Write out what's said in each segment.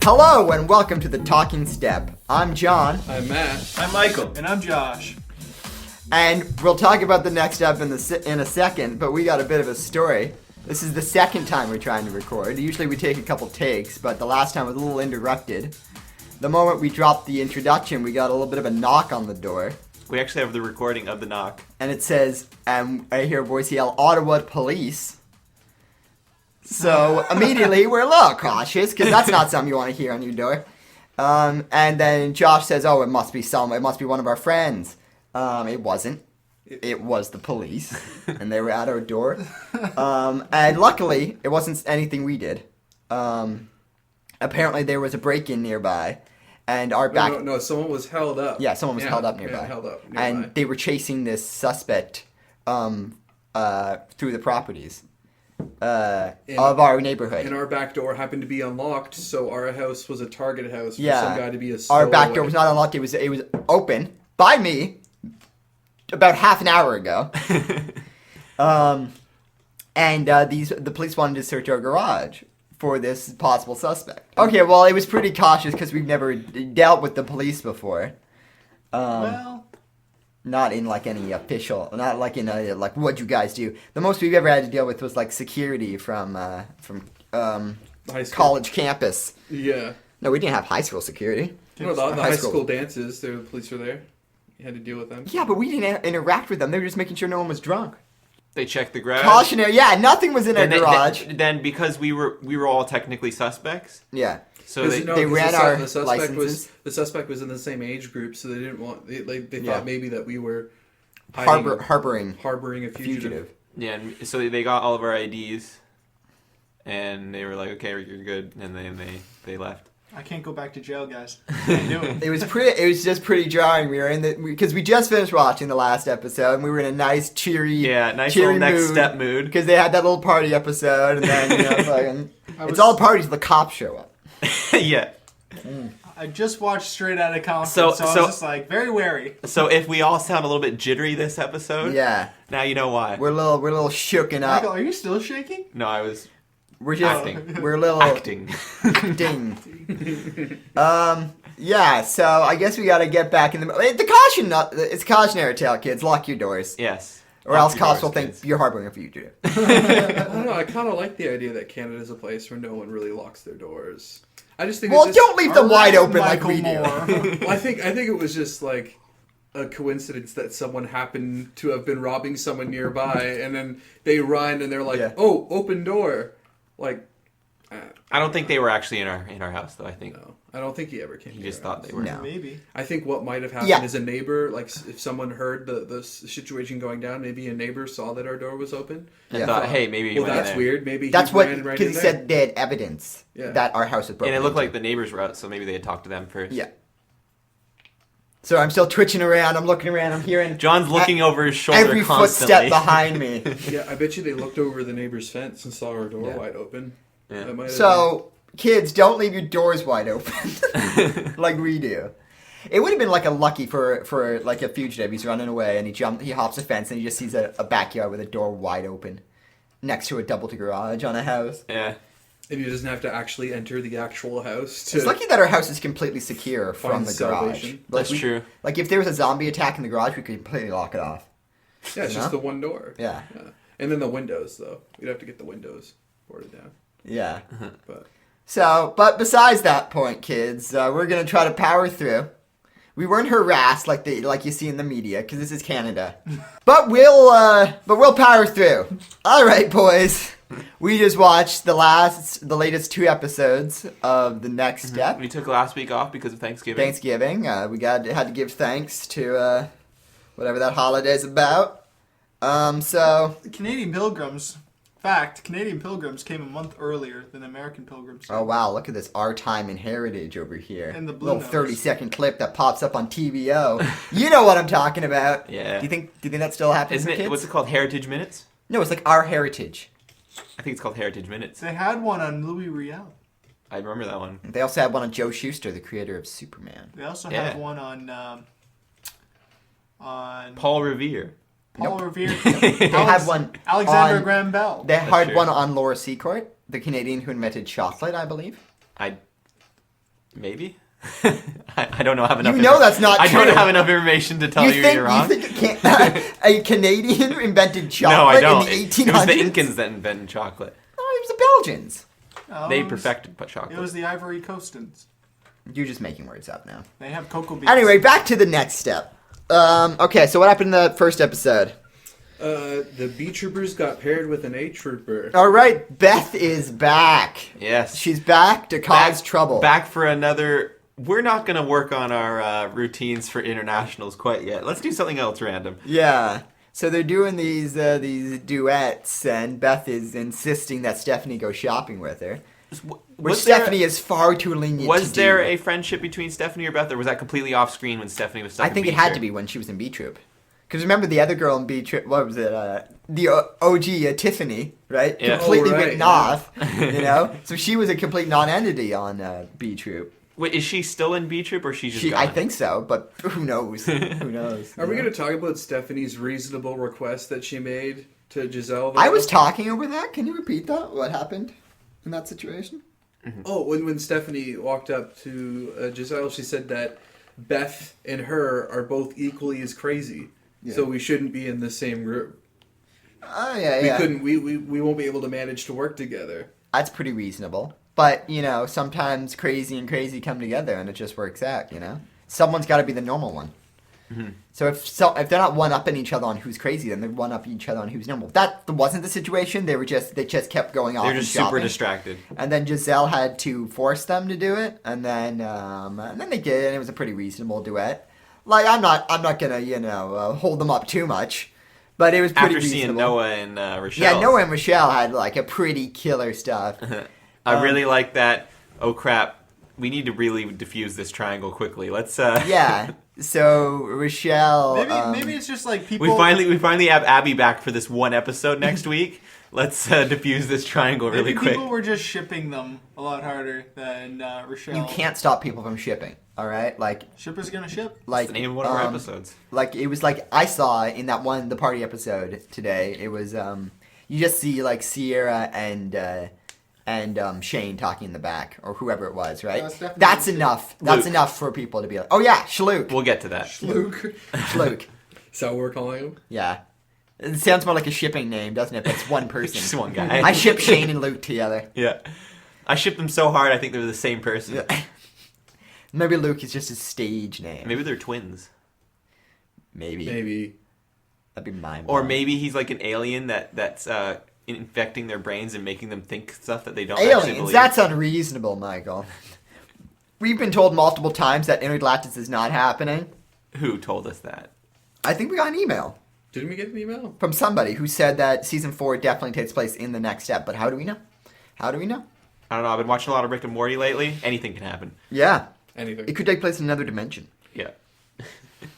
Hello and welcome to the Talking Step. I'm John, I'm Matt. I'm Michael. And I'm Josh. and we'll talk about the next step in a second. But we got a bit of a story. This is the second time we're trying to record. Usually we take a couple takes, but the last time was a little interrupted. The moment we dropped the introduction, we got a little bit of a knock on the door, We actually have the recording of the knock. and it says, I hear a voice yell, "Ottawa Police." So immediately we're a little cautious because that's not something you want to hear on your door. And then Josh says, "Oh, it must be one of our friends." It wasn't. It was the police, and they were at our door. And luckily, it wasn't anything we did. Apparently, there was a break-in nearby, and our back. No, someone was held up. Yeah, someone was held up nearby. Yeah, held up nearby. And they were chasing this suspect through the properties of our neighborhood. And our back door happened to be unlocked, so our house was a target house for Yeah. some guy to be a Our back door stowaway. was not unlocked. It was open by me about half an hour ago. And the police wanted to search our garage for this possible suspect. Okay, well, it was pretty cautious because we've never dealt with the police before. Well, Not in like any official, not like in a like what'd you guys do. The most we've ever had to deal with was like security from High school. college campus. Yeah. No, we didn't have high school security. No, the High high school. school dances, the police were there. You had to deal with them. Yeah, but we didn't interact with them. They were just making sure no one was drunk. They checked the garage. Cautionary. Yeah, nothing was in our Then garage. then because we were all technically suspects, Yeah. so they, they ran our the suspect licenses. the suspect was in the same age group, so they didn't want they Yeah. thought maybe that we were hiding, Harboring harboring a fugitive. fugitive. yeah, and so they got all of our IDs, and they were like, "Okay, you're good," and then they left. I can't go back to jail, guys. Can't do it. It was just pretty jarring. We were in because we just finished watching the last episode, and we were in a nice cheery, Yeah, nice cheery little next step mood. because they had that little party episode, and then fucking, was- it's all parties. The cops show up. Yeah. I just watched Straight Outta Compton, So- so I was so- just like very wary. So if we all sound a little bit jittery this episode, Yeah, now you know why. we're a little shooken up. Michael, are you still shaking? No, I was We're just acting. we're a little acting. acting. Yeah. So I guess we got to get back in the caution. It's a cautionary tale, kids. Lock your doors, Yes. or else Lock your cops doors, will think kids. you're harboring a fugitive. I don't know. I kind of like the idea that Canada's a place where no one really locks their doors. I just think. Well, it's just, don't leave them wide open Michael like we do. Moore. Well, I think it was just like a coincidence that someone happened to have been robbing someone nearby, and then they run and they're like, Yeah. "Oh, open door!" Like, I don't think they were actually in our house though. I think no, I don't think he ever came. he to just our thought house. they were. No. Maybe. I think what might have happened Yeah. is a neighbor, like if someone heard the situation going down, maybe a neighbor saw that our door was open. And Yeah. thought, hey, maybe he Well, went in that's there. weird. Maybe That's he what ran right because in he there. said they had evidence Yeah. that our house was broken. And it looked into. like the neighbors were out, so maybe they had talked to them first. Yeah. So I'm still twitching around. I'm looking around. I'm hearing John's looking over his shoulder every constantly. footstep behind me. Yeah, I bet you they looked over the neighbor's fence and saw our door Yeah. wide open. Yeah. That might have So kids, don't leave your doors wide open like we do. It would have been like a lucky for like a fugitive. He's running away and he hops a fence and he just sees a backyard with a door wide open next to a double garage on a house. Yeah. and he doesn't have to actually enter the actual house to It's lucky that our house is completely secure from Find the garage. salvation. Like, That's true. Like if there was a zombie attack in the garage, we could completely lock it off. Yeah, it's You just know? the one door. Yeah. And then the windows, though. We'd have to get the windows boarded down. Yeah. But So, but besides that point, kids, we're gonna try to power through. We weren't harassed like you see in the media because this is Canada, but we'll power through. All right, boys. We just watched the latest 2 episodes of the next step. We took last week off because of Thanksgiving. Thanksgiving. We had to give thanks to whatever that holiday's about. So The Canadian Pilgrims came a month earlier than American Pilgrims. oh wow, look at this Our Time and Heritage over here. And the Blue little Nose. 30-second clip that pops up on TVO. You know what I'm talking about. Yeah. Do you think that still happens Isn't for it? kids? What's it called? Heritage Minutes? No, it's like Our Heritage. I think it's called Heritage Minutes. They had one on Louis Riel. I remember that one. They also had one on Joe Shuster, the creator of Superman. They also Yeah. have one on Paul Revere. Paul Revere. They had one Alexander on- Graham Bell. They had true. one on Laura Secord, the Canadian who invented chocolate, I believe. I Maybe. I don't know. Have enough. You know that's not I true. don't have enough information to tell you you're wrong. You think a Canadian invented chocolate No, I don't. in the 1800s? It was the Incans that invented chocolate. No, it was the Belgians. Oh, They it was- perfected chocolate. It was the Ivory Coastans. You're just making words up now. They have cocoa beans. Anyway, back to the next step. Okay, so what happened in the first episode? The B troopers got paired with an A trooper. All right, Beth is back. Yes. She's back to cause trouble. Back for another. We're not going to work on our routines for internationals quite yet. Let's do something else random. Yeah. So they're doing these duets, and Beth is insisting that Stephanie go shopping with her. Which Stephanie is far too lenient Was to there do. a friendship between Stephanie or Beth, or was that completely off screen when Stephanie was stuck I in think it B had Troop? to be when she was in B Troop. Because remember the other girl in B Troop, what was it? The OG, Tiffany, right? Yeah. Completely Oh, right, written yeah. off, you know? So she was a complete non-entity on B Troop. Wait, is she still in B Troop, or she's just I gone? think so, but who knows? Who knows? Are we you know? going to talk about Stephanie's reasonable request that she made to Giselle? I was talking over that. Can you repeat that? What happened in that situation? Oh, when Stephanie walked up to Giselle, she said that Beth and her are both equally as crazy, Yeah. so we shouldn't be in the same group. Oh, yeah, We yeah. couldn't. We won't be able to manage to work together. That's pretty reasonable. But, you know, sometimes crazy and crazy come together and it just works out, you know? Someone's got to be the normal one. Mm-hmm. So if they're not one-upping each other on who's crazy, then they're one-upping each other on who's normal. That wasn't the situation. They just kept going off They're and just super shopping. distracted. And then Giselle had to force them to do it, and then they did, and it was a pretty reasonable duet. Like I'm not gonna hold them up too much, but it was pretty After seeing reasonable. Noah and Rochelle. Yeah, Noah and Rochelle had like a pretty killer stuff. I really like that. Oh crap! We need to really diffuse this triangle quickly. Let's. Yeah. So Rochelle. Maybe it's just like people. We finally have Abby back for this one episode next week. Let's diffuse this triangle really maybe quick. people were just shipping them a lot harder than Rochelle. You can't stop people from shipping. All right, like Shipper's gonna ship. like That's the name of one of our episodes. Like it was like I saw in that one the party episode today. It was you just see like Sierra and Shane talking in the back or whoever it was, right? That's definitely That's Luke. enough. That's Luke. enough for people to be like, oh yeah, Shluke, We'll get to that. Luke. Shluke. Is that what we're calling him? Yeah, it sounds more like a shipping name, doesn't it? But it's one person. Just one guy. I ship Shane and Luke together. Yeah. I shipped them so hard I think they're the same person. Maybe Luke is just his stage name. Maybe they're twins. Maybe. Maybe. That'd be mine. Or maybe he's like an alien that's infecting their brains and making them think stuff that they don't actually aliens. believe. That's unreasonable, Michael. We've been told multiple times that Intergalactus is not happening. Who told us that? I think we got an email Didn't we get an email? from somebody who said that season 4 definitely takes place in the next step. But how do we know? How do we know? I don't know. I've been watching a lot of Rick and Morty lately. Anything can happen. Yeah, Anything. it could take place in another dimension. Yeah.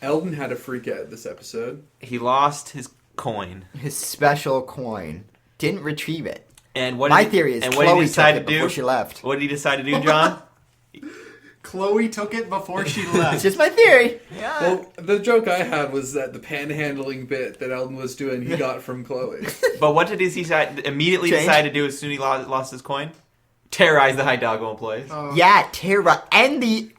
Eldon had a freak out this episode. He lost his coin. His special coin didn't retrieve it. And what My did theory is and what Chloe did he decide took to it do? before she left. What did he decide to do, John? Chloe took it before she It's left. just my theory. Yeah. Well, the joke I had was that the panhandling bit that Eldon was doing, he got from Chloe. But what did he immediately Change? decide to do as soon as he lost his coin? Terrorize the Hidalgo employees. Yeah, Terra and the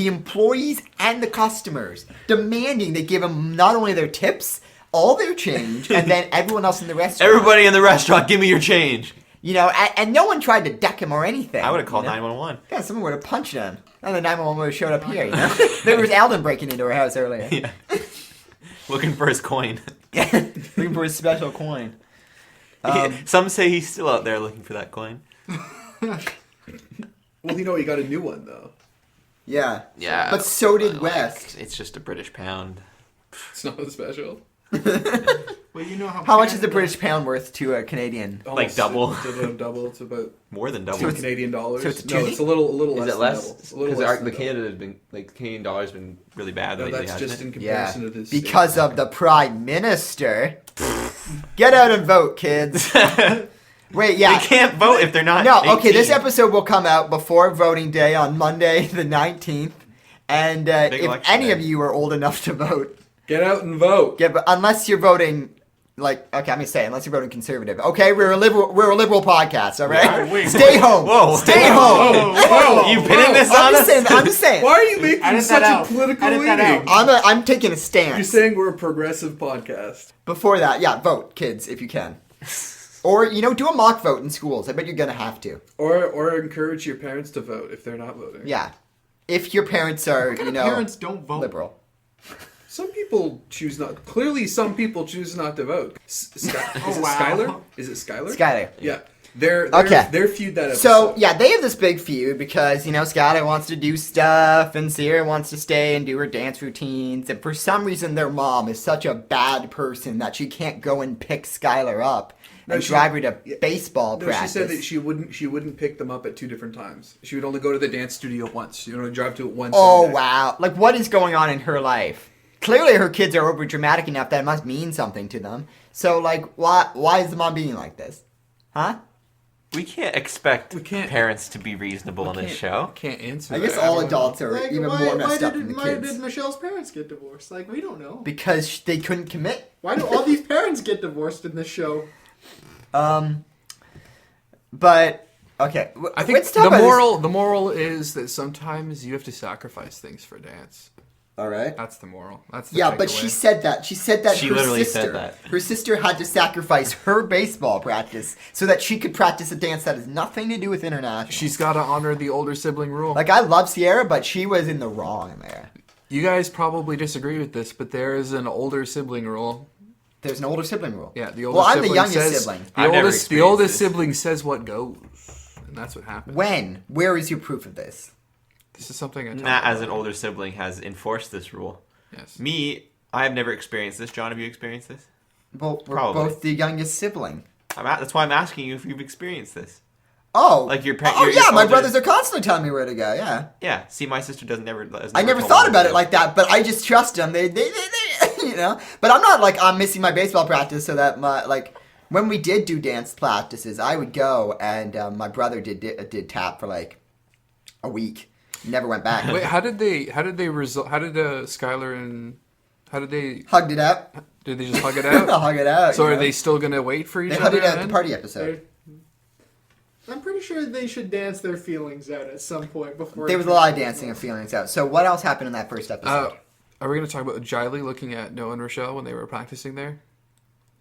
employees and the customers demanding they give them not only their tips, all their change, and then everyone else in the restaurant. Everybody in the restaurant, give me your change. You know, and no one tried to deck him or anything. I would have called you know? 911. Yeah, someone would have punched him. And the 911 would have showed up here, you know? There was Alden breaking into her house earlier. Yeah. Looking for his coin. Looking for his special coin. Some say he's still out there looking for that coin. Well, you know, he got a new one, though. Yeah. Yeah. But so did like, West. It's just a British pound. It's not as special. Well, you know How much is the British pound worth to a Canadian? Almost double. Double. It's about More than double. So 2 it's- Canadian dollars. so it's no, two- it's a little less. Is it than less? double. A little Because less than the double. Canada has been Canadian dollar's been really bad No, lately, that's hasn't just it? in Yeah. comparison to this. Because of the Prime Minister. Get out and vote, kids. Wait, yeah. They can't vote if they're not. No, okay, 18. this episode will come out before voting day on Monday, the 19th. And if election any day. of you are old enough to vote, Get out and vote. unless you're voting like, okay, I'm gonna say, unless you're voting conservative. Okay, we're a liberal podcast, all right? Whoa, wait, Stay home. Whoa. Stay home. Whoa, You pinning this on us? I'm just saying. Why are you making Edit such that a out. political Edit that leaning? out. I'm taking a stance. You're saying we're a progressive podcast. Before that, yeah, vote, kids, if you can. Or, do a mock vote in schools. I bet you're gonna have to. Or encourage your parents to vote if they're not voting. Yeah. If your parents are, Parents don't vote. liberal. Some people choose not. Clearly, some people choose not to vote. Is it wow. Skylar? Is it Skylar? Skylar. Yeah. They're Okay. They're feud that episode. So, yeah, they have this big feud because, Skylar wants to do stuff and Sierra wants to stay and do her dance routines. And for some reason, their mom is such a bad person that she can't go and pick Skylar up and drive her to baseball No, practice. she said that she wouldn't pick them up at 2 different times. She would only go to the dance studio once. She would only drive to it once. Oh, every day. wow. Like, what is going on in her life? Clearly, her kids are over dramatic enough that it must mean something to them. So, like, why is the mom being like this? Huh? We can't expect We can't- parents to be reasonable on this show. Can't answer. I guess that. all don't know. adults are Like, even why, more why messed up did, than the why kids. did Michelle's parents get divorced? Like, we don't know. Because they couldn't commit. Why do all these parents get divorced in this show? But okay, I think let's talk the about this. moral is that sometimes you have to sacrifice things for dance. All right. That's the moral. That's the Yeah, but takeaway. she said that. She said that She her literally sister, said that. her sister had to sacrifice her baseball practice so that she could practice a dance that has nothing to do with international. She's got to honor the older sibling rule. Like, I love Sierra, but she was in the wrong there. You guys probably disagree with this, but there is an older sibling rule. There's an older sibling rule. Yeah, the older Well, I'm sibling the youngest says, sibling. I've never The experienced oldest this. sibling says what goes, and that's what happens. When? Where is your proof of this? This is something I. Matt, as an older sibling, has enforced this rule. Yes. Me, I have never experienced this. John, have you experienced this? Well, we're Probably. both the youngest sibling. That's why I'm asking you if you've experienced this. Oh, Like your oh your yeah, my older- brothers are constantly telling me where to go. Yeah, Yeah. See, my sister has I never never told thought me about what it to like that, but I just trust them. They But I'm not like I'm missing my baseball practice so that when we did do dance practices, I would go and my brother did tap for like a week, never went back. Wait, how did Skylar and how did they Hugged it out, did they just hug it out? hug it out. So you are know? they still gonna wait for each They other? hugged it out at then? the party episode. I'm pretty sure they should dance their feelings out at some point before. There was a lot of dancing and feelings out. So what else happened in that first episode? Are we gonna talk about Jiley looking at Noah and Rochelle when they were practicing there?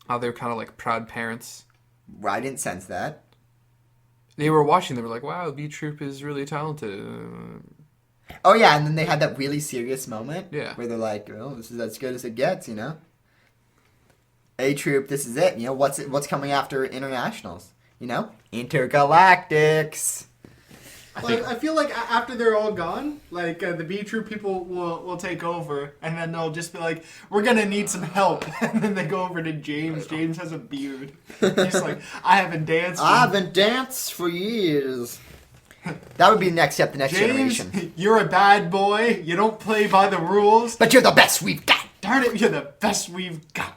How they were kind of like proud parents. I didn't sense that. They were watching. They were like, "Wow, B Troop is really talented." Oh yeah, and then they had that really serious moment. Yeah. Where they're like, "Oh, this is as good as it gets," you know. A Troop, this is it. You know what's coming after internationals? You know, intergalactics. I feel like after they're all gone, like the B Troop people will take over, and then they'll just be like, "We're gonna need some help," and then they go over to James. James has a beard. He's like, "I haven't danced." I haven't danced for years. That would be the next step, the next James, generation. you're a bad boy. You don't play by the rules. But you're the best we've got. Darn it, you're the best we've got.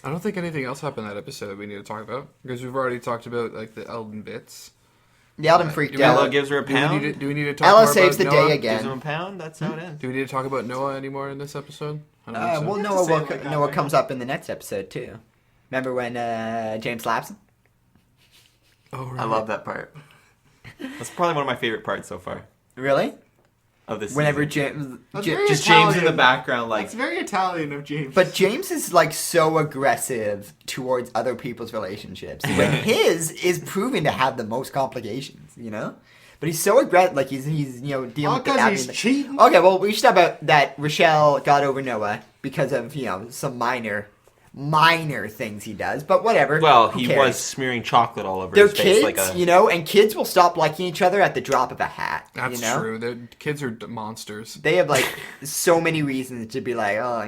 I don't think anything else happened in that episode we need to talk about because we've already talked about like the Eldon bits. The Eldon freaked Ella out. gives her a pound. Do we need to talk Ella more saves about the Noah? day Gives him again. a pound. That's how it ends. Do we need to talk about Noah anymore in this episode? I don't think so. Well, You have to say it like that, Noah right? comes up in the next episode too. Remember when James slaps him? Oh, right. I love that part. That's probably one of my favorite parts so far Really? of this. Whenever season. James, That's very Just James in the Italian. background, like That's very Italian of James. but James is like so aggressive towards other people's relationships. When his is proven to have the most complications, you know. But he's so aggressive, like he's dealing all with the because he's admin- cheating. Okay, well we should talk about that. Rochelle got over Noah because of some minor things he does, but whatever. well, Who he cares? was smearing chocolate all over They're his face, kids, like a. and kids will stop liking each other at the drop of a hat. That's you know? true. The kids are monsters. They have like so many reasons to be like, oh,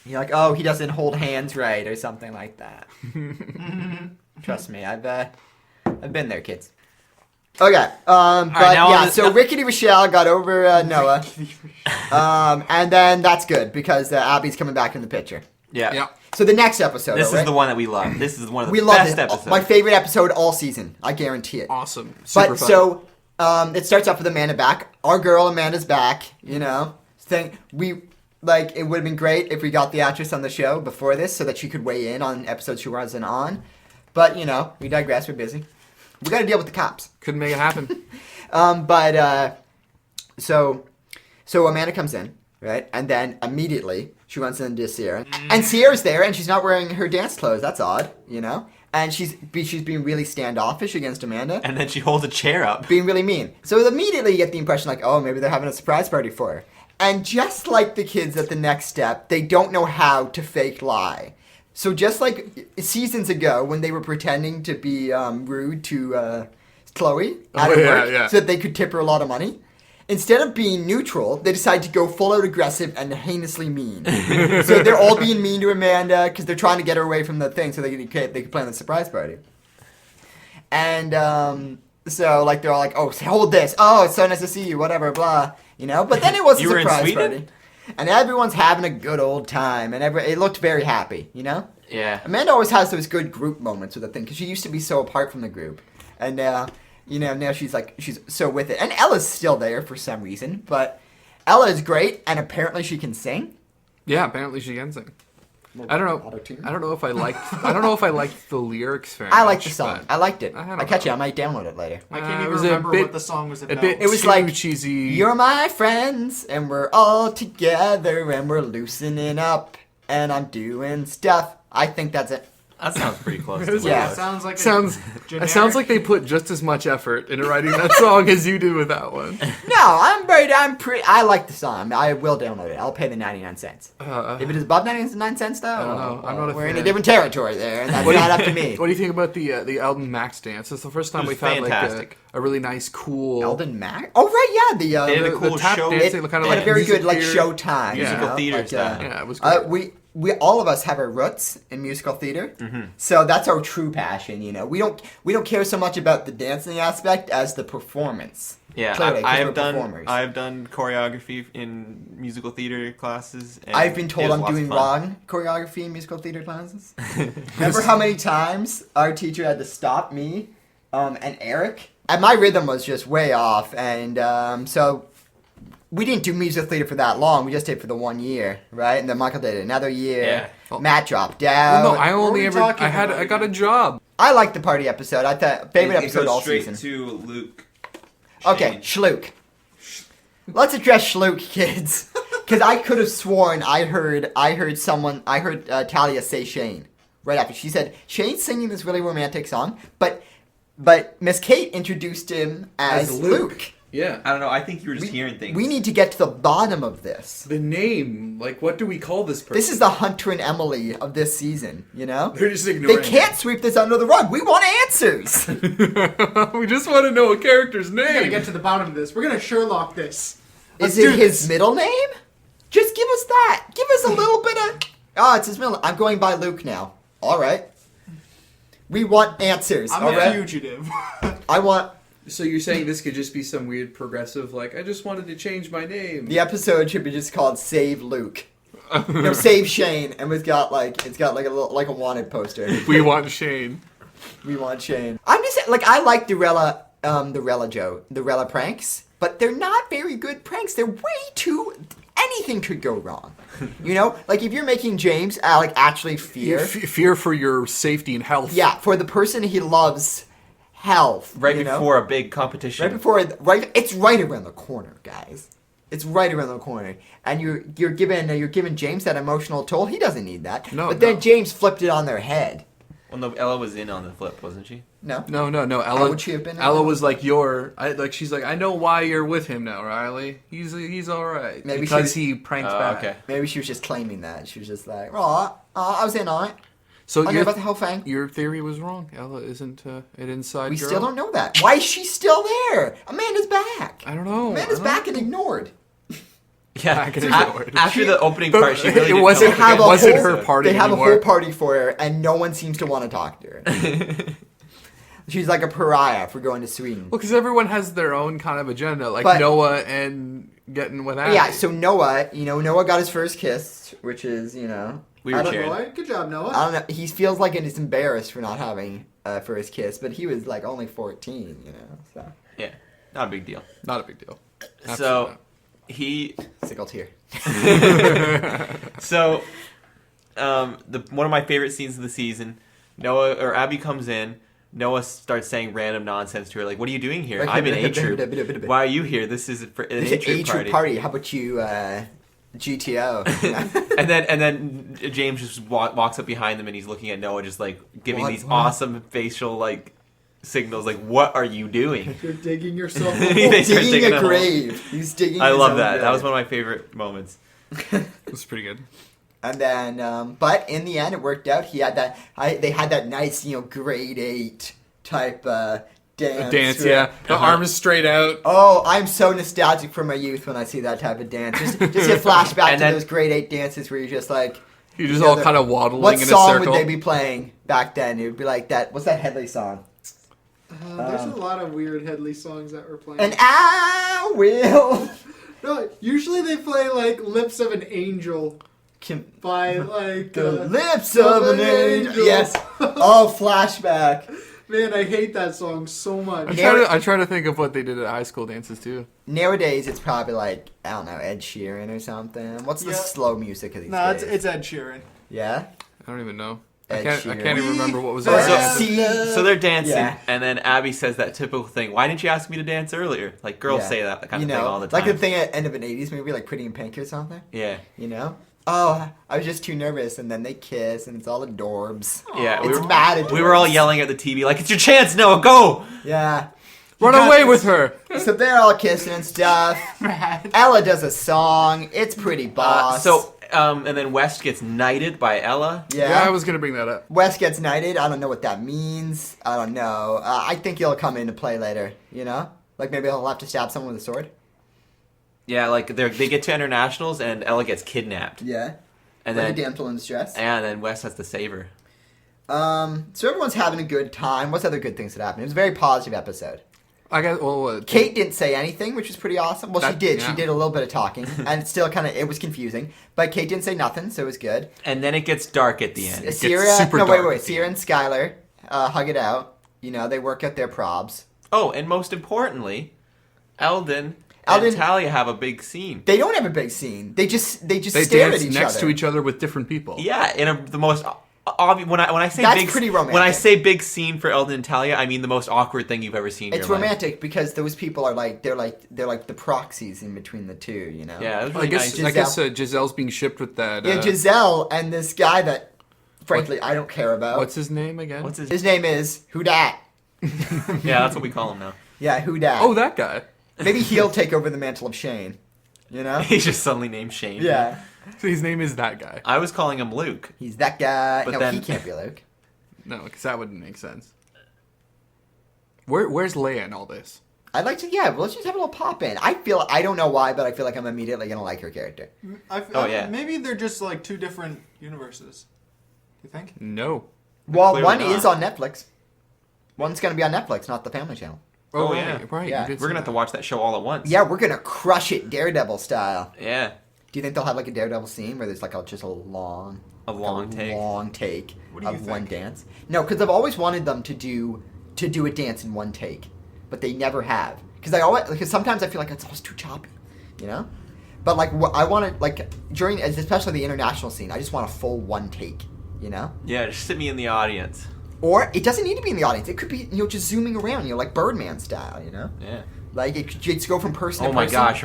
you're like, oh, he doesn't hold hands right or something like that. Trust me, I've been there, kids. Okay, but now yeah, on the- so Rickety Rochelle got over Noah, and then that's good because Abby's coming back in the picture. Yeah. Yeah. So the next episode, This right? is the one that we love. This is one of the we love best it. episodes. My favorite episode all season. I guarantee it. Awesome. Super But fun. so it starts off with Amanda back. Our girl Amanda's back. Thing like, it would have been great if we got the actress on the show before this so that she could weigh in on episodes she wasn't on. But, you know, we digress. We're busy. We got to deal with the cops. Couldn't make it happen. So Amanda comes in, right? And then immediately she runs into Sierra. And Sierra's there, and she's not wearing her dance clothes. That's odd, you know? And she's being really standoffish against Amanda. And then she holds a chair up. Being really mean. So immediately you get the impression like, oh, maybe they're having a surprise party for her. And just like the kids at the next step, they don't know how to fake lie. So just like seasons ago when they were pretending to be rude to Chloe at her work so that they could tip her a lot of money, instead of being neutral, they decided to go full out aggressive and heinously mean. So they're all being mean to Amanda because they're trying to get her away from the thing so they could plan the surprise party. And so like they're all like, oh, hold this. Oh, it's so nice to see you. Whatever, blah. You know. But then it was a You were in surprise Sweden? party, and everyone's having a good old time, and it looked very happy. You know. Yeah. Amanda always has those good group moments with the thing because she used to be so apart from the group, and now she's so with it. And Ella's still there for some reason, but Ella is great, and apparently she can sing. Yeah, apparently she can sing. I don't know if I liked the lyrics very much. I like the song. but I liked it. I don't I catch you. know. I might download it later. I can't it even was a remember bit- what the song was about. bit It was too like, cheesy. You're my friends, and we're all together, and we're loosening up, and I'm doing stuff. I think that's it. That sounds pretty close. It to Yeah. what Sounds like Sounds generic. it sounds like they put just as much effort into writing that song as you did with that one. No, I like the song. I will download it. I'll pay the 99 cents. If it is above 99 cents, though, I don't know. I'm not a we're in a fan. different territory there, and that's What do not you- up to me. What do you think about the Eldon Max dance? It's the first time It was we've had like fantastic. a really nice, cool. Eldon Mac? Oh, right, yeah. They had a The cool tap show. dancing, it kind of had like a very music good, like, theater. showtime. Yeah. Musical theater style. Yeah, it was great. We all of us have our roots in musical theater, so that's our true passion. You know, we don't care so much about the dancing aspect as the performance. Yeah, Clearly, 'cause we're I've done performers. I've done choreography in musical theater classes. And I've been told it was I'm lots of doing fun. wrong choreography in musical theater classes. Remember how many times our teacher had to stop me and Eric? And my rhythm was just way off, and so we didn't do musical theater for that long. We just did it for the 1 year, right? And then Michael did it another year. Yeah. Matt dropped out. Well, no, I What only are we ever talking I about got a again? job. I liked the party episode. I thought favorite episode it goes all straight season. to Luke. Okay, Schluck. Let's address Schluck, kids, because I could have sworn I heard Talia say Shane right after. She said Shane's singing this really romantic song, but Miss Kate introduced him as Luke. Yeah. I don't know. I think you were just hearing things. We need to get to the bottom of this. The name, like, what do we call this person? This is the Hunter and Emily of this season, you know? They're just They ignoring. can't sweep this under the rug. We want answers. We just want to know a character's We're gonna name. get to the bottom of this. We're gonna Sherlock this. Is Let's do it his this. middle name? Just give us that. Give us a little bit of... Oh, it's his middle... I'm going by Luke now. All right. We want answers, I'm all a right? fugitive. I want... So you're saying this could just be some weird progressive, like, I just wanted to change my name. The episode should be just called Save Luke. No, Save Shane. And it's got like a wanted poster. We want Shane. We want Shane. I'm just saying, like, I like the Rella pranks, but they're not very good pranks. They're way too... Anything could go wrong. You know? Like, if you're making James, actually fear... Fear for your safety and health. Yeah, for the person he loves, health. right you know? before a big competition. It's right around the corner, guys. It's right around the corner, and you're giving James that emotional toll. He doesn't need that. No, but then no. James flipped it on their head. Well, no, Ella was in on the flip, wasn't she? No. No. Ella, How would she have been? Ella was like, she's like, I know why you're with him now, Riley. He's all right. Maybe because she- he pranked Oh, back. okay. Maybe she was just claiming that. She was just like, oh, I was in on it. So I knew about the whole thing. your theory was wrong. Ella isn't an inside We girl. still don't know that. Why is she still there? Amanda's back. I don't know. Amanda's back and ignored. Yeah. Back in a- his word. after the opening But part, she really it didn't wasn't- come up it again. wasn't So- her party They have anymore. a whole party for her, and no one seems to want to talk to her. She's like a pariah for going to Sweden. Well, because everyone has their own kind of agenda, like But- Noah and getting with Abby. Yeah, so Noah got his first kiss, which is, We I were don't cheering. Noah, good job, Noah. I don't know. He feels like he's embarrassed for not having a first kiss, but he was like only 14, So Yeah, not a big deal. not a big deal. Absolutely So, he Single tear. so one of my favorite scenes of the season, Abby comes in. Noah starts saying random nonsense to her, like, "What are you doing here? I'm in A Troop. Why are you here? This is an It's A an Troop A-Troop party. How about you, GTO? and then James just walks up behind them and he's looking at Noah, just like giving these awesome facial like signals, like, "What are you doing?" You're digging yourself. They start digging a hole. grave. He's digging. I his love own that. That grave. was one of my favorite moments. It was pretty good. And then, but in the end, it worked out. He had that. They had that nice, grade 8 type dance. Dance, where- yeah. The arm is straight out. Oh, I'm so nostalgic for my youth when I see that type of dance. Just a flashback And to then- those grade 8 dances where you're just like. You're just all together. kind of waddling What in a song circle. would they be playing back then? It would be like that. What's that Headley song? There's a lot of weird Headley songs that we're playing. And I will. No, usually they play like "Lips of an Angel" by like The lips of an angel. Yes. Oh, flashback. Man, I hate that song so much. I try to think of what they did at high school dances too. Nowadays, it's probably like, I don't know, Ed Sheeran or something. What's the Yeah. slow music of these No, days? it's Ed Sheeran. Yeah? I don't even know. Ed I Sheeran. can't even remember what was So- on So, the dance. See- so they're dancing, Yeah. and then Abby says that typical thing. Why didn't you ask me to dance earlier? Like girls Yeah. say that kind You of thing know, all the time. like the thing at the end of an 80s movie, like Pretty in Pink or something. Yeah, You know? Oh, I was just too nervous, and then they kiss, and it's all adorbs. yeah. It's mad adorbs. We were all yelling at the TV, like, "It's your chance, Noah, go!" Yeah. Run You got away this. with her. So they're all kissing and stuff. Ella does a song. It's pretty boss. And then West gets knighted by Ella. yeah. I was gonna bring that up. Wes gets knighted. I don't know what that means. I don't know. I think he'll come into play later. You know, like maybe he'll have to stab someone with a sword. Yeah, like they get to internationals, and Ella gets kidnapped, Yeah. and Like a then damsel in distress. West has to save her. So everyone's having a good time. What's other good things that happened? It was a very positive episode. I guess. Well, Kate didn't say anything, which was pretty awesome. Well, she That- did. yeah. She did a little bit of talking, and it still it was confusing. But Kate didn't say nothing, so it was good. And then it gets dark at the end. gets Sierra, super no, wait, dark wait. at the Sierra and Skylar hug it out. You know, they work out their probs. Oh, and most importantly, Eldon Eldon- and Talia have a big scene. They don't have a big scene. They just they stare dance at each next other. to each other with different people. Yeah, in the most obvious. When I say That's big, pretty when I romantic. say big scene for Eldon and Talia, I mean the most awkward thing you've ever seen. In It's your life. romantic because those people are like they're like the proxies in between the two. You know. Yeah, it was I really guess. nice. I guess Giselle's being shipped with that. Yeah, Giselle and this guy that, frankly, I don't care about. What's his name again? What's his? His name is Who Dat. Yeah, that's what we call him now. Yeah, Who Dat. Oh, that guy. Maybe he'll take over the mantle of Shane. You know? He's just suddenly named Shane. Yeah. So his name is that guy. I was calling him Luke. He's that guy. But no, then- he can't be Luke. No, because that wouldn't make sense. Where's Leia in all this? I'd like to, yeah, well, let's just have a little pop in. I don't know why, but I feel like I'm immediately going to like her character. Oh, yeah. Maybe they're just like two different universes. You think? No. Well, Clearly one not. is on Netflix. One's going to be on Netflix, not the Family Channel. Oh, right, yeah. right. Yeah. You did We're say gonna have to that. watch that show all at once. Yeah, we're going to crush it Daredevil style. Yeah. Do you think they'll have like a Daredevil scene where there's like just a long take What do you of one think? dance? No, because I've always wanted them to do a dance in one take, but they never have. Because sometimes I feel like it's almost too choppy, you know. But like I want to like during especially the international scene, I just want a full one take, you know. Yeah, just sit me in the audience. Or it doesn't need to be in the audience. It could be just zooming around, like Birdman style, you know. Yeah. Like it could just go from person Oh to my person. gosh!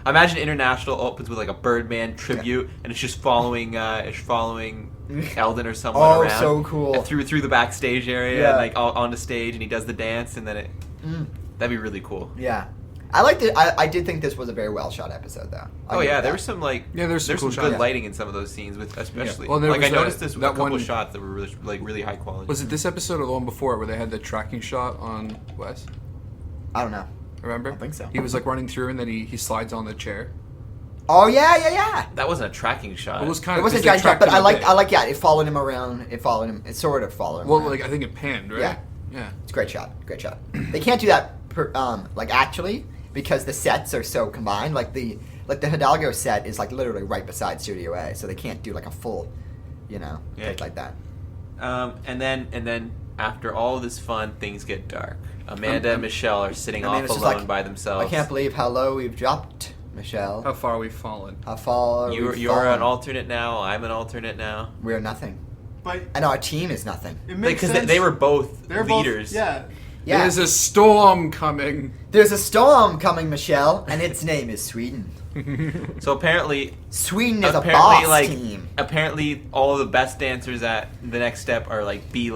Imagine International opens with like a Birdman tribute, and it's just following Eldon or someone Oh, around. so cool. And through the backstage area, Yeah. and like on the stage, and he does the dance, and then that'd be really cool. Yeah. I liked it. I did think this was a very well shot episode, though. I Oh give yeah, it there that. was some like Yeah, there's some cool good shots. lighting in some of those scenes with especially Well, there like I was noticed this with a that couple one- shots that were really high quality. Was it this episode or the one before where they had the tracking shot on Wes? I don't know. Remember? I don't think so. He was like running through and then he slides on the chair. Oh yeah. That wasn't a tracking shot. It was kind It of. wasn't 'cause they giant shot, tracked but him I a like bit. yeah. It followed him around. It sort of followed him. Well, around. like I think it panned, right? Yeah. Yeah. It's a great shot. They can't do that actually because the sets are so combined. Like the Hidalgo set is like literally right beside Studio A, so they can't do like a full, take like that. And then after all this fun, things get dark. Amanda and Michelle are sitting off Amanda's just alone like, by themselves. I can't believe how low we've dropped, Michelle. How far we've fallen. How far You're an alternate now. I'm an alternate now. We're nothing. But And our team is nothing. it makes Because sense. they were both They're leaders. Both, yeah. Yeah. There's a storm coming. There's a storm coming, Michelle, and its name is Sweden. So apparently, Sweden is a boss team. apparently, all of the best dancers at the next step are like B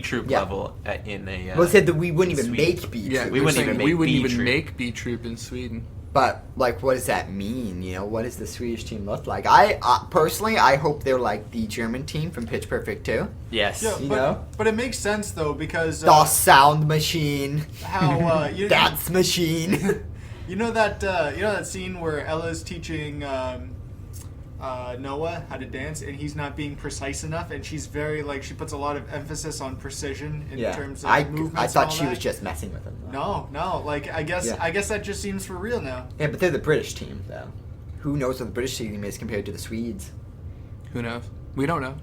troop Yeah. level in a. Well, it said that we wouldn't even Sweden. make B Yeah, Troop. We wouldn't even make we wouldn't B even Troop. make B Troop in Sweden. But like, what does that mean? You know, what does the Swedish team look like? I personally, I hope they're like the German team from Pitch Perfect 2. Yes. Yeah, You but, know? but it makes sense though because The sound machine, how dance machine. you know that scene where Ella's teaching Noah how to dance and he's not being precise enough and she's very like she puts a lot of emphasis on precision in terms of movements. I thought and all she was that. just messing with him. Though. No, like I guess Yeah. that just seems for real now. Yeah, but they're the British team, though. Who knows what the British team is compared to the Swedes? Who knows? We don't know.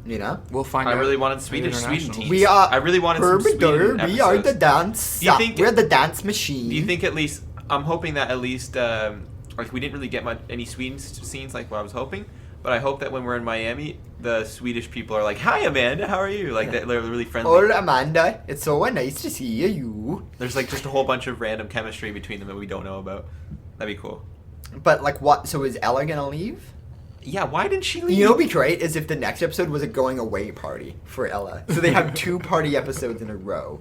You know? We'll find out. I really wanted at Sweden internationals. teams. We are. I really wanted some Herbert Sweden Durr, we are the episodes. dance. Do you think- We're the dance machine. Do you think at least I'm hoping that at least like we didn't really get any Sweden scenes like what I was hoping, but I hope that when we're in Miami, the Swedish people are like, "Hi Amanda, how are you?" Like they're really friendly. Oh, Amanda, it's so nice to see you. There's like just a whole bunch of random chemistry between them that we don't know about. That'd be cool. But like, what? So is Ella gonna leave? Yeah, why didn't she leave? You know, what'd be great is if the next episode was a going away party for Ella. So they have 2 party episodes in a row,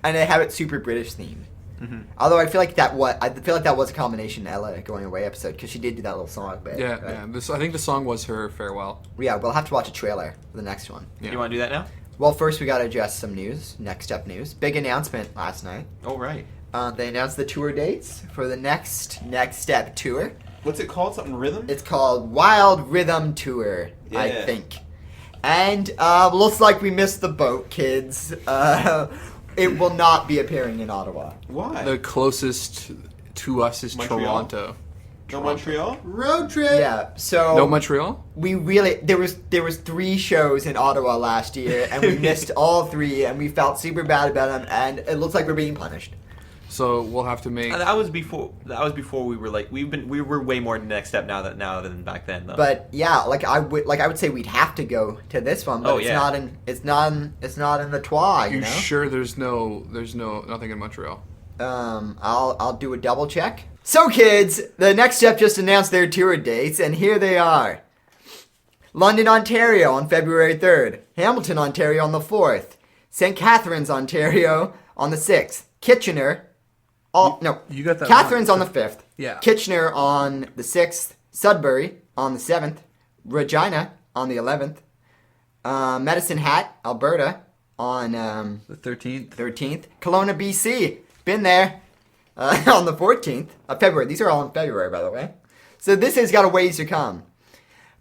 and they have it super British themed. Mhm. Although I feel like that was a combination Ella going away episode because she did do that little song bit. Yeah, right? yeah. I think the song was her farewell. Yeah, we'll have to watch a trailer for the next one. Yeah. You want to do that now? Well, first we gotta address some news. Next up news. Big announcement last night. Oh right. They announced the tour dates for the next step tour. What's it called? Something rhythm? It's called Wild Rhythm Tour, I Yeah. think. And looks like we missed the boat, kids. It will not be appearing in Ottawa. Why? The closest to us is Montreal? Toronto. no Montreal? Road trip. Yeah, so No Montreal? we really there was 3 shows in Ottawa last year, and we missed all 3, and we felt super bad about them, and it looks like we're being punished. So we'll have to make. That was before. We were like we were way more next step now than back then though. But yeah, I would say we'd have to go to this one, but Oh, it's yeah. not in the Trois, you You know. sure there's nothing in Montreal? I'll do a double check. So kids, the Next Step just announced their tour dates, and here they are. London, Ontario on February 3rd. Hamilton, Ontario on the 4th. St. Catharines, Ontario on the 6th. Kitchener, You got that Catherine's wrong. on the 5th. Yeah. Kitchener on the 6th. Sudbury on the 7th. Regina on the 11th. Medicine Hat, Alberta on The 13th. 13th. Kelowna, BC. Been there. On the 14th of February. These are all in February, by the way. So this has got a ways to come.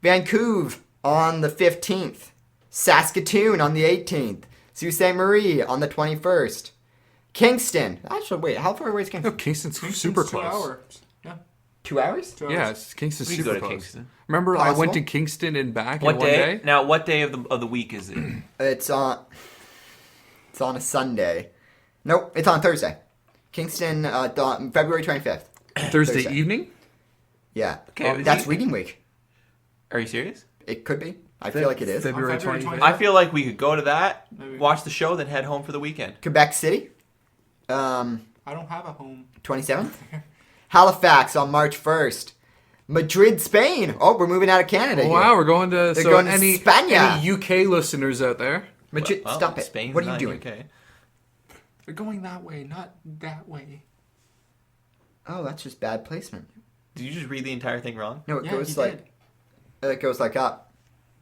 Vancouver on the 15th. Saskatoon on the 18th. Sault Ste. Marie on the 21st. Kingston. Actually, wait, how far away is No, Kingston? Kingston's Kingston's super 2 close. hours. Yeah. 2 hours? 2 hours. Yeah, Kingston's We could super go to close. Kingston. Remember, I went Possible. to Kingston and back What in one day? day. Now, what day of the week is it? It's on a Sunday. Nope, it's on Thursday. Kingston, February 25th. Thursday evening. Yeah. Okay, That's reading week. Are you serious? It could be. I feel like it is. February On February 25th. 25th. I feel like we could go to that, Maybe. watch the show, then head home for the weekend. Quebec City. I don't have a home. 27th. Halifax on March 1st. Madrid, Spain. Oh, we're moving out of Canada. Oh, here. wow, we're going to. They're So going to any España. any UK listeners out there? Madrid, Well, stop it. Spain's What are you not doing? UK. They're going that way, not that way. Oh, that's just bad placement. Did you just read the entire thing wrong? No, it Yeah, goes you like it goes like up.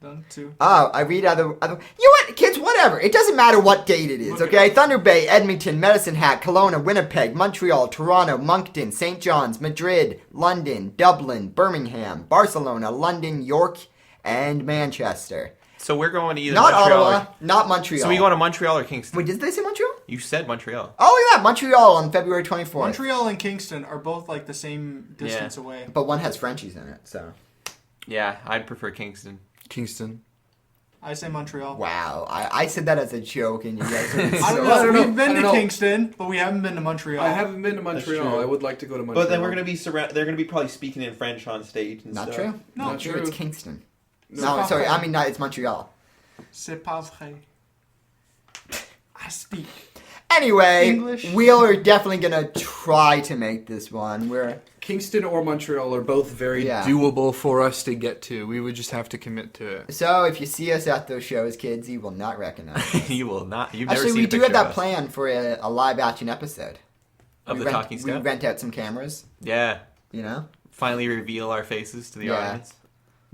Done too. Oh, I read other. You know what, kids? Whatever. It doesn't matter what date it is. Okay. Okay, Thunder Bay, Edmonton, Medicine Hat, Kelowna, Winnipeg, Montreal, Toronto, Moncton, St. John's, Madrid, London, Dublin, Birmingham, Barcelona, London, York, and Manchester. So we're going to either Not Montreal Ottawa, not Montreal. So we going to Montreal or Kingston? Wait, did they say Montreal? You said Montreal. Oh, look at that. Montreal on February 24th. Montreal and Kingston are both like the same distance Yeah. away. But one has Frenchies in it, so. Yeah, I'd prefer Kingston. Kingston. I say Montreal. Wow, I said that as a joke, and you guys are I don't so. know. I don't know. We've been I don't to know. Kingston, but we haven't been to Montreal. I haven't been to Montreal. true. I would like to go to Montreal. But then we're gonna be they're gonna be probably speaking in French on stage and Not stuff. true. No, Not True. true. It's Kingston. C'est No, pas sorry. vrai. I mean, no, it's Montreal. C'est pas vrai. I speak. Anyway, English? we are definitely gonna try to make this one. We're Kingston or Montreal are both very Yeah. Doable for us to get to. We would just have to commit to it. so if you see us at those shows, kids, you will not recognize us. You will not. You've never Actually, seen we a do picture have of that us. plan for a live action episode. Of we the rent, Talking We Step. rent out some cameras. Yeah. You know. Finally reveal our faces to the Yeah. audience.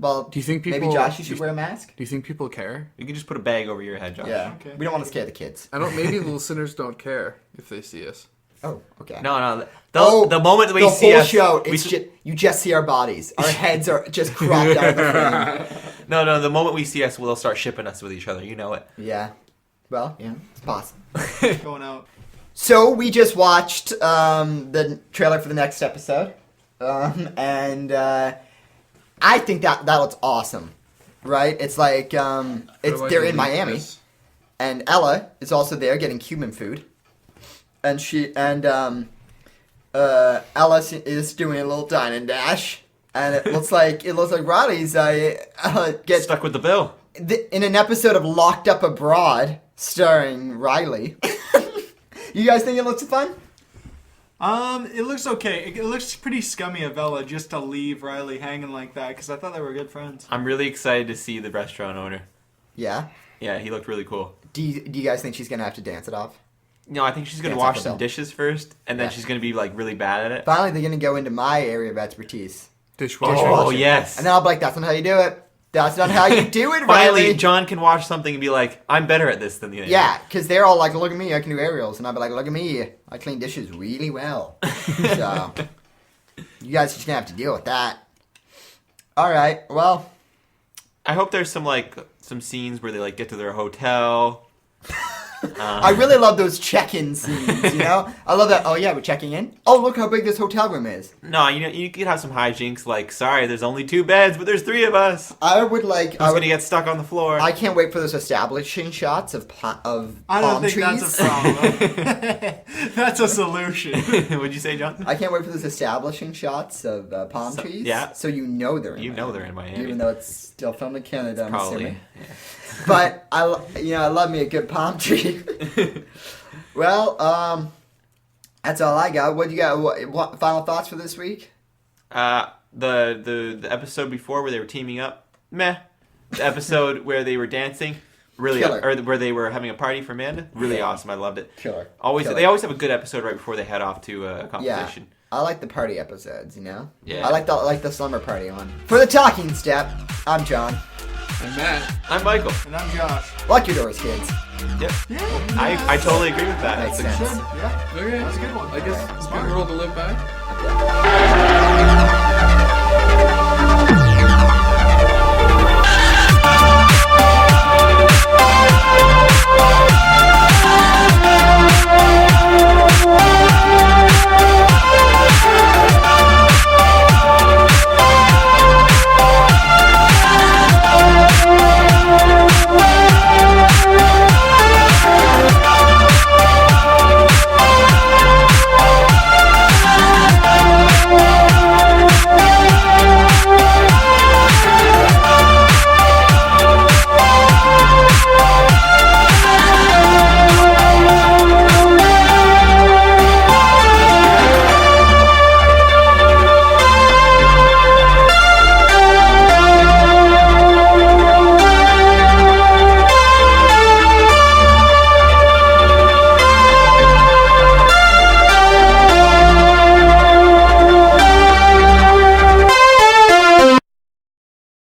Well, Do you think people? maybe Josh, you should wear a mask. Do you think people care? You can just put a bag over your head, Josh. Yeah. Okay. We don't want to scare the kids. I don't. Maybe the listeners don't care if they see us. Oh, okay. No. The Oh, moment we the see whole us, show, we it's s- you just see our bodies. Our heads are just cropped out of the frame. No. The moment we see us, they'll start shipping us with each other. You know it. Yeah. Well, yeah, it's possible. Going out. So we just watched the trailer for the next episode, and I think that looks awesome, right? It's like they're in Miami, and Ella is also there getting Cuban food, and Ella is doing a little dine and dash, and it looks like Riley's gets Stuck with the bill. in an episode of Locked Up Abroad starring Riley. You guys think it looks fun? It looks okay. It looks pretty scummy of Ella just to leave Riley hanging like that because I thought they were good friends. I'm really excited to see the restaurant owner. Yeah. Yeah, he looked really cool. Do you guys think she's gonna have to dance it off? No, I think she's gonna Dance wash up the some bill. dishes first, and then Yeah. she's gonna be like really bad at it. Finally, they're gonna go into my area of expertise, Dishwasher. Oh yes. and then I'll be like, "That's not how you do it. That's not how you do it, Finally, Riley." John can watch something and be like, "I'm better at this than the other." Yeah, because they're all like, "Look at me, I can do aerials," and I'll be like, "Look at me, I clean dishes really well." So, you guys are just gonna have to deal with that. All right. Well, I hope there's some scenes where they like get to their hotel. I really love those check-in scenes. You know, I love that. Oh yeah, we're checking in. Oh, look how big this hotel room is. No, you could have some hijinks like, sorry, there's only 2 beds, but there's 3 of us. I would like. Who's I would gonna get stuck on the floor? I can't wait for those establishing shots of palm I don't think trees. that's a problem. That's a solution. What'd you say, John? I can't wait for those establishing shots of palm trees. yeah. So you know they're in You know Miami. they're in Miami. Even though it's still filmed in Canada, I'm Probably. assuming. But I love me a good palm tree. Well, that's all I got. What do you got? What final thoughts for this week? The episode before where they were teaming up, meh. The episode where they were dancing, really, Killer. or where they were having a party for Amanda, really awesome. I loved it. Killer. They always have a good episode right before they head off to a Yeah, competition. I like the party episodes. You know. Yeah. I like the slumber party one. For the Talking Step, I'm John. And Matt. I'm Michael. And I'm Josh. Lock your doors, kids. Yep. Yeah. I totally agree with that. Makes It's a- sense. Yeah. Okay. That's a good one. I guess it's a Smart. good world to live by.